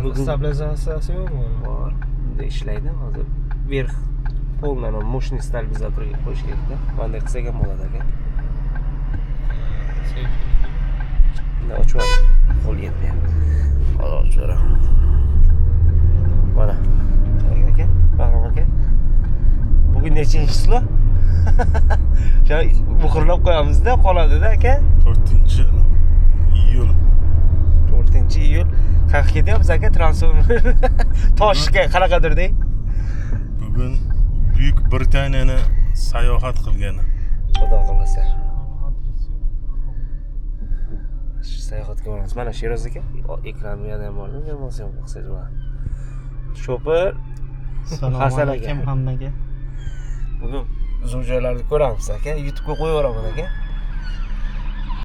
bugun stabilizatsiyasi yo'qmi? bor. Bunda ishlaydi hozir. Verx poldan mощный stabilizatorga qo'yish kerakda. Bunday qilsak ham bo'ladi aka. Buni ochib ol. Qo'l yetmayapti. Hozir ochib beraman. Mana. Aka, Bahrom aka. Bugun nechinchi chizlo? Shu muhrlab qo'yamiz-da, qoladi-da aka. 4-iyul. 4-iyul. Qayerga ketyapmiz aka? Transformer Toshga qanaqadir-dek. Bugun Buyuk Britaniyani sayohat qilgani. Xudo xolasa. Shu sayohatga boramiz. Mana Sheroz aka, ekran bu yerda ham bor, bo'lmasa ham qilsangiz bo'ladi. Shopir Assalomu alaykum hammaga. bugun zo'r joylarni ko'ramiz aka. YouTube'ga qo'yib yuboraman aka.